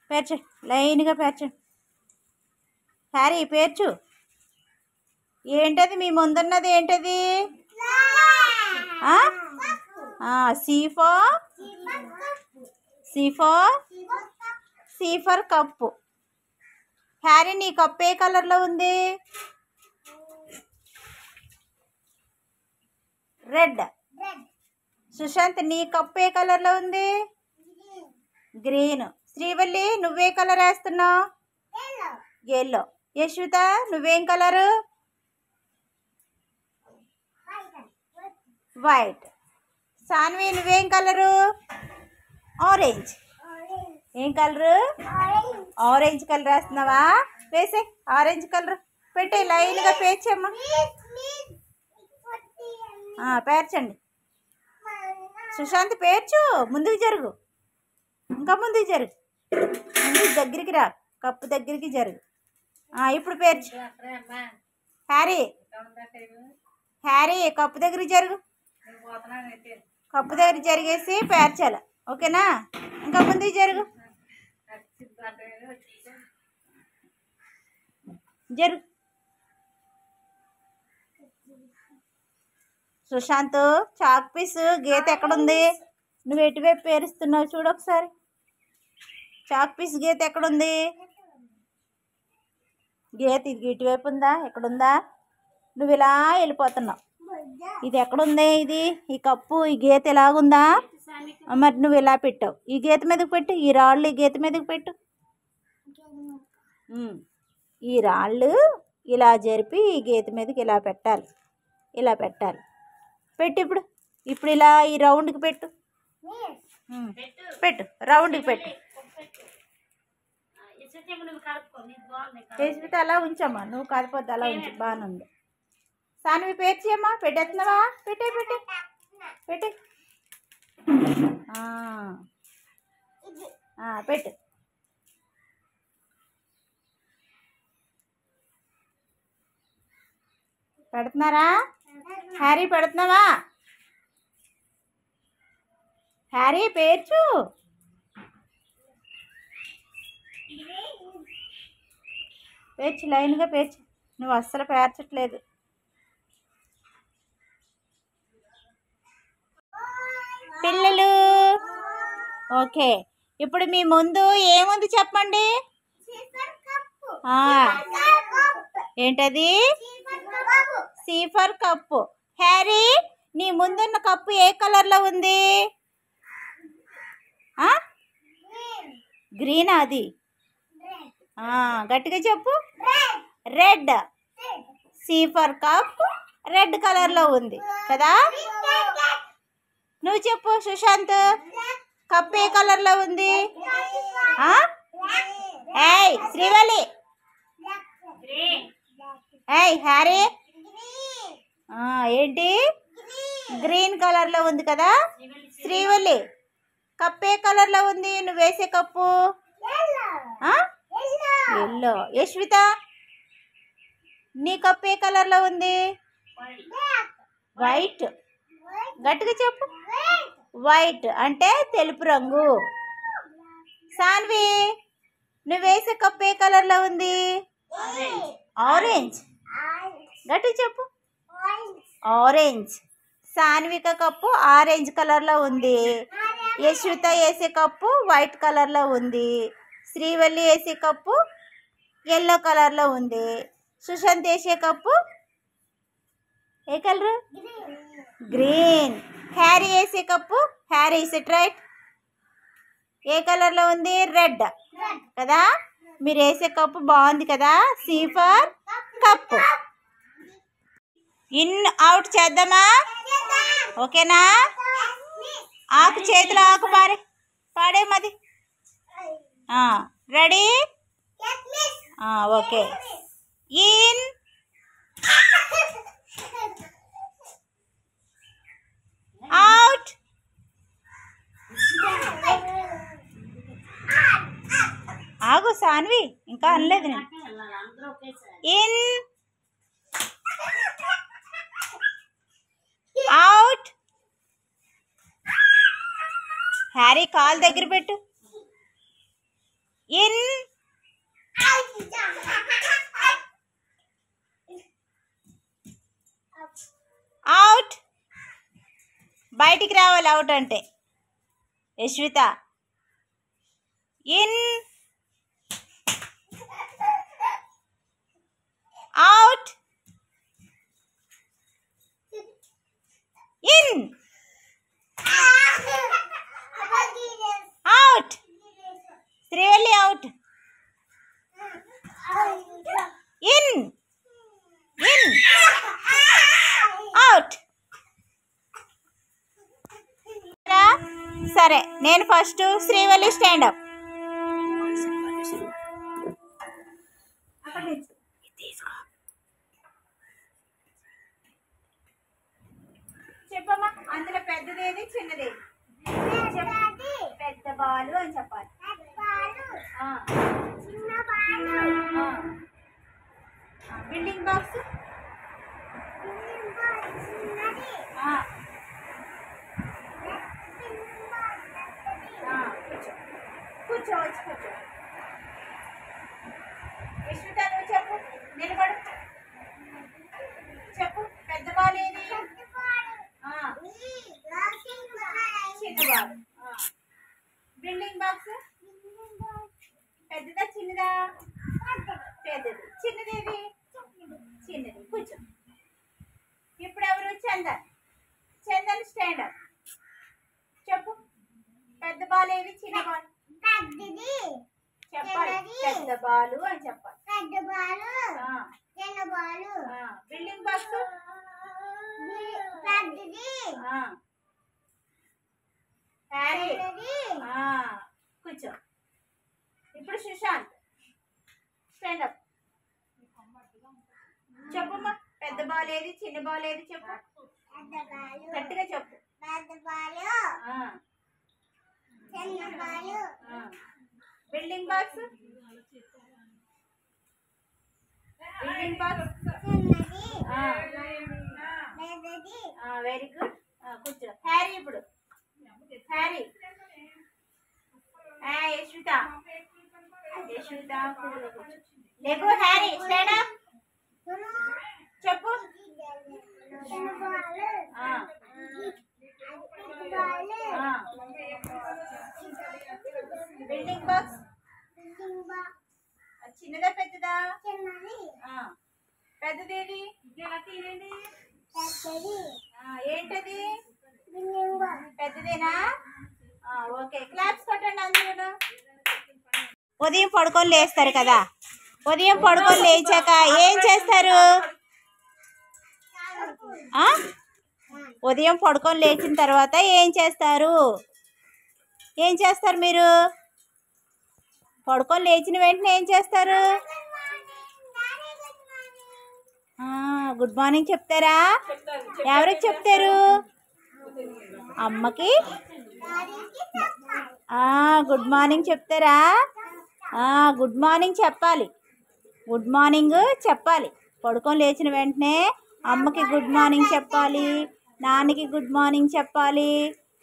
పేర్చు, లైన్గా పేర్చు. హ్యారీ పేర్చు. ఏంటది మీ ముందున్నది? ఏంటది? సీఫర్ కప్పు. హ్యారీ నీ కప్పు ఏ కలర్లో ఉంది? రెడ్. సుశాంత్ నీ కప్పు ఏ కలర్లో ఉంది? గ్రీన్. శ్రీవల్లి నువ్వే కలర్ వేస్తున్నావు? ఎల్లో. యశ్విత నువ్వేం కలరు? వైట్. సాన్వి నువ్వేం కలరు? ఆరెంజ్. ఏం కలరు? ఆరెంజ్ కలర్ వేస్తున్నావా? వేసే ఆరెంజ్ కలర్ పెట్టే, లైన్గా పేర్చమ్మా. పేర్చండి. సుశాంత్ పేర్చు. ముందుకు జరుగు, ఇంకా ముందుకు జరుగు, ముందుకు దగ్గరికి రా, కప్పు దగ్గరికి జరుగు. ఇప్పుడు పేర్చు. హ్యారీ కప్పు దగ్గరికి జరుగు. కప్పు దగ్గర జరిగేసి పేర్చాలి. ఓకేనా? ఇంకా ముందుకు జరుగు, జరుగు. సుశాంత్ చాక్ పీస్ గీత ఎక్కడుంది? నువ్వు ఎటువైపు పేరుస్తున్నావు చూడు ఒకసారి. చాక్ పీస్ గీత ఎక్కడుంది? గీత ఇది ఇటువైపు ఉందా? ఎక్కడుందా? నువ్వు ఇలా వెళ్ళిపోతున్నావు. ఇది ఎక్కడుంది? ఇది ఈ కప్పు ఈ గీత ఎలాగుందా? మరి నువ్వు ఇలా పెట్టావు. ఈ గీత మీదకి పెట్టు. ఈ రాళ్ళు ఈ గీత మీదకి పెట్టు. ఈ రాళ్ళు ఇలా జరిపి ఈ గీత మీదకి ఇలా పెట్టాలి. ఇలా పెట్టాలి. పెట్టు. ఇప్పుడు ఇలా ఈ రౌండ్కి పెట్టు. పెట్టు, రౌండ్కి పెట్టు. యశ్విత అలా ఉంచమ్మా, నువ్వు కాకపోతే అలా ఉంచు. బాగానే ఉంది. సాన్వి పేర్చేయమ్మా. పెట్టేస్తున్నావా? పెట్టే పెట్టే పెట్టే పెట్టు. పెడుతున్నారా? హ్యారీ పెడుతున్నావా? హ్యారీ పేర్చు. పేర్చు, లైన్గా పేర్చు. నువ్వు అస్సలు పేర్చట్లేదు. పిల్లలు ఓకే, ఇప్పుడు మీ ముందు ఏముంది చెప్పండి? ఏంటది? సీఫర్ కప్పు. హ్యారీ నీ ముందున్న కప్పు ఏ కలర్లో ఉంది? గ్రీన్. అది గట్టిగా చెప్పు. రెడ్. సీఫర్ కప్ రెడ్ కలర్లో ఉంది కదా? నువ్వు చెప్పు సుశాంత్, కప్ ఏ కలర్లో ఉంది? ఏయ్ శ్రీవల్లి, ఏయ్ హ్యారీ, ఏంటి? గ్రీన్ కలర్లో ఉంది కదా? శ్రీవల్లి కప్ ఏ కలర్లో ఉంది? నువ్వు వేసే కప్పు ఎల్లో. యశ్విత నీ కప్ ఏ కలర్లో ఉంది? వైట్. గట్టిగా చెప్పు. వైట్ అంటే తెలుపు రంగు. సాన్వి నువ్వు వేసే కప్ ఏ కలర్లో ఉంది? ఆరెంజ్. గట్టిగా చెప్పు. ఆరెంజ్. సాన్విక కప్పు ఆరెంజ్ కలర్లో ఉంది. యశ్విత వేసే కప్పు వైట్ కలర్లో ఉంది. శ్రీవల్లి వేసే కప్పు ఎల్లో కలర్లో ఉంది. సుశాంత్ వేసే కప్పు ఏ కలరు? గ్రీన్. హ్యారీ వేసే కప్పు, హ్యారీ సిట్ రైట్, ఏ కలర్లో ఉంది? రెడ్ కదా? మీరు వేసే కప్పు బాగుంది కదా? సీఫర్ కప్పు. ఇన్ అవుట్ చేద్దామా? ఓకేనా? ఆకు చేతిలో ఆకు పాడేమది. రెడీ? ఓకే. In out. ఆగు సాన్వి, ఇంకా అనలేదు నేను. In out. హ్యారీ కాల్ దగ్గర పెట్టు. బయటికి రావాలి అవుట్ అంటే. Yashwitha in out in out. Srivalli out. In in out. సరే నేను ఫస్ట్, శ్రీవల్లి స్టాండ్ అప్. చెప్పమ్మా అందులో పెద్దదేది చిన్నదేది? పెద్ద బాలు అని చెప్పాలి. బిల్డింగ్ బాక్స్ కూర్చోవచ్చు. కూర్చో. యశ్విత నువ్వు చెప్పు, నిలబడు. చెప్పు పెద్ద బాల్ ఏది? చిన్న బాల్. బిల్డింగ్ బాక్స్ పెద్దదా చిన్నదా? పెద్దది. చిన్నదేది? చిన్నది. కూర్చో. ఇప్పుడు ఎవరు? చందన్. Chandan stand up. చెప్పు పెద్ద బాల్ ఏది చిన్న బాల్? చెప్పాలి. పెద్ద బాలు అని చెప్పాలి. Building box Harry. కూర్చో. ఇప్పుడు సుశాంత్ స్టాండ్ అప్. చెప్పమ్మా పెద్ద బాల్ ఏది చిన్న బాల్ ఏది చెప్పు. గట్టిగా చెప్పు. Building box building box very good. కూర్చో. హ్యారీ ఇప్పుడు. హ్యారీ. యశ్విత. యశ్విత లేకు. Harry stand up. చెప్పు. బిల్డింగ్ బాక్స్ చిన్నదా పెద్దదా? పెద్దదేది? ఏంటది? పెద్దదేనా? ఓకే క్లాప్స్ కొట్టండి అందరూ. ఉదయం పడుకొని లేస్తారు కదా, ఉదయం పడుకొని లేచాక ఏం చేస్తారు? ఉదయం పడుకొని లేచిన తర్వాత ఏం చేస్తారు? ఏం చేస్తారు మీరు? పడుకొని లేచిన వెంటనే ఏం చేస్తారు? గుడ్ మార్నింగ్ చెప్తారా? ఎవరికి చెప్తారు? అమ్మకి గుడ్ మార్నింగ్ చెప్తారా? గుడ్ మార్నింగ్ చెప్పాలి. గుడ్ మార్నింగ్ చెప్పాలి. పడుకొని లేచిన వెంటనే అమ్మకి గుడ్ మార్నింగ్ చెప్పాలి, నాన్నకి గుడ్ మార్నింగ్ చెప్పాలి.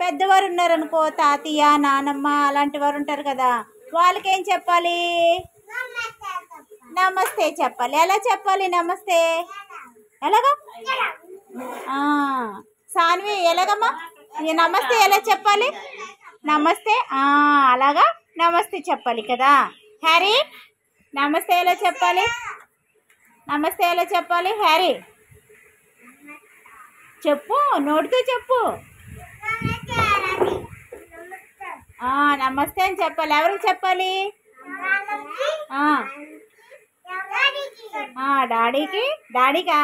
పెద్దవారు ఉన్నారనుకో, తాతయ్య నానమ్మ అలాంటి వారు ఉంటారు కదా, వాళ్ళకి ఏం చెప్పాలి? నమస్తే చెప్పాలి. ఎలా చెప్పాలి నమస్తే? ఎలాగా? సాన్వి ఎలాగమ్మా నమస్తే ఎలా చెప్పాలి? నమస్తే అలాగా నమస్తే చెప్పాలి కదా. హ్యారీ నమస్తే ఎలా చెప్పాలి? నమస్తే ఎలా చెప్పాలి? హ్యారీ చెప్పు, నోటితో చెప్పు. నమస్తే అని చెప్పాలి. ఎవరికి చెప్పాలి? డాడీకి. డాడీకా?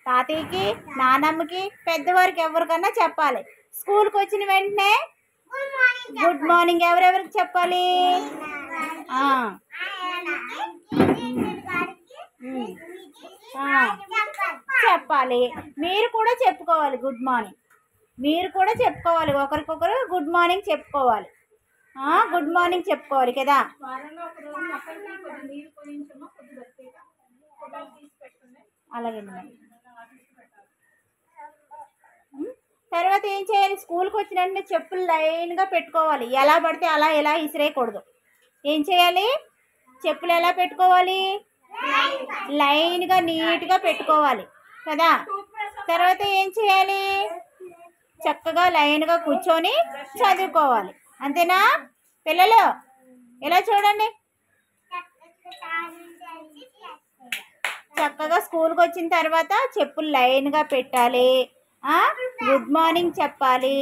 తాతయ్యకి, నానమ్మకి, పెద్దవారికి ఎవరికన్నా చెప్పాలి. స్కూల్కి వచ్చిన వెంటనే గుడ్ మార్నింగ్ ఎవరెవరికి చెప్పాలి? చెప్పాలి. మీరు కూడా చెప్పుకోవాలి గుడ్ మార్నింగ్. మీరు కూడా చెప్పుకోవాలి, ఒకరికొకరు గుడ్ మార్నింగ్ చెప్పుకోవాలి. గుడ్ మార్నింగ్ చెప్పుకోవాలి కదా. అలాగే. తర్వాత ఏం చేయాలి? స్కూల్కి వచ్చిన వెంటనే చెప్పులు లైన్గా పెట్టుకోవాలి. ఎలా పడితే అలా ఎలా ఇసిరేయకూడదు. ఏం చేయాలి? చెప్పులు ఎలా పెట్టుకోవాలి? లైన్గా నీట్గా పెట్టుకోవాలి కదా. తర్వాత ఏం చేయాలి? చక్కగా లైన్గా కూర్చొని చదువుకోవాలి. అంతేనా పిల్లలు? ఇలా చూడండి, చక్కగా స్కూల్కి వచ్చిన తర్వాత చెప్పులు లైన్గా పెట్టాలి, గుడ్ మార్నింగ్ చెప్పాలి,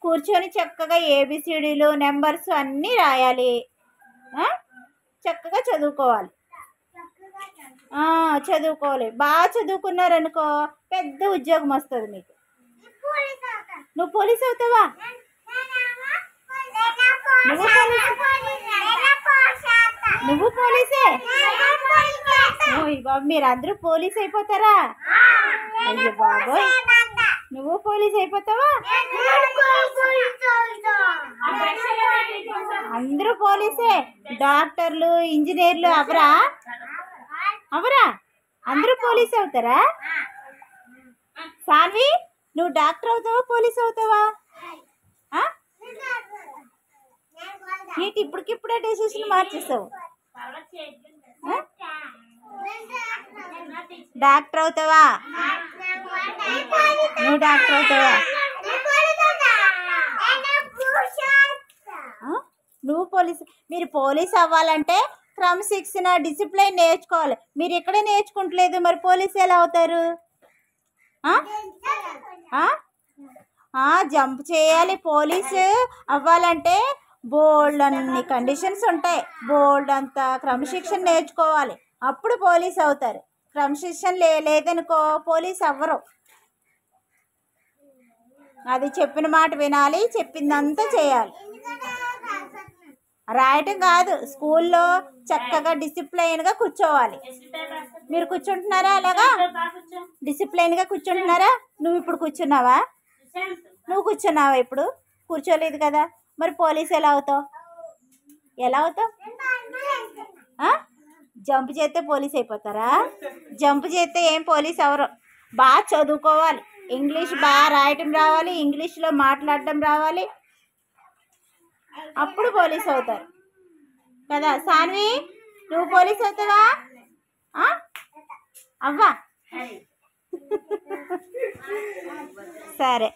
కూర్చొని చక్కగా ఏబిసిడీలు నెంబర్స్ అన్నీ రాయాలి, చక్కగా చదువుకోవాలి. చదువుకోవాలి. బాగా చదువుకున్నారనుకో పెద్ద ఉద్యోగం వస్తుంది మీకు. నువ్వు పోలీస్ అవుతావా? నువ్వు పోలీసే? బాబు మీరు అందరూ పోలీస్ అయిపోతారా? అయ్యో బాబోయ్, నువ్వు పోలీస్ అయిపోతావా? అందరూ పోలీసే. డాక్టర్లు ఇంజనీర్లు అవరా? అవరా? అందరూ పోలీస్ అవుతారా? సాన్వి నువ్వు డాక్టర్ అవుతావా పోలీస్ అవుతావా? ఏంటి ఇప్పటికిప్పుడే డెసిషన్ మార్చేస్తావు? డాక్టర్ అవుతావా? నువ్వు డాక్టర్ అవుతావా? నువ్వు పోలీస్. మీరు పోలీస్ అవ్వాలంటే క్రమశిక్షణ డిసిప్లైన్ నేర్చుకోవాలి. మీరు ఇక్కడే నేర్చుకుంటలేదు, మరి పోలీస్ ఎలా అవుతారు? జంప్ చేయాలి. పోలీసు అవ్వాలంటే బోల్డ్ అన్ని కండిషన్స్ ఉంటాయి. బోల్డ్ అంత క్రమశిక్షణ నేర్చుకోవాలి, అప్పుడు పోలీస్ అవుతారు. క్రమశిక్షణ లేదనుకో పోలీస్ అవ్వరు. అది చెప్పిన మాట వినాలి, చెప్పిందంతా చేయాలి. రాయటం కాదు, స్కూల్లో చక్కగా డిసిప్లైన్గా కూర్చోవాలి. మీరు కూర్చుంటున్నారా? అలాగా డిసిప్లైన్గా కూర్చుంటున్నారా? నువ్వు ఇప్పుడు కూర్చున్నావా? నువ్వు కూర్చున్నావా? ఇప్పుడు కూర్చోలేదు కదా, మరి పోలీస్ ఎలా అవుతావు? ఎలా అవుతావు? జంప్ చేస్తే పోలీస్ అయిపోతారా? జంప్ చేస్తే ఏం పోలీస్ అవరు. బాగా చదువుకోవాలి, ఇంగ్లీష్ బాగా రాయటం రావాలి, ఇంగ్లీష్లో మాట్లాడడం రావాలి, అప్పుడు పోలీస్ అవుతారు కదా. సాన్వి నువ్వు పోలీస్ అవుతావా? అవ్వా? సరే.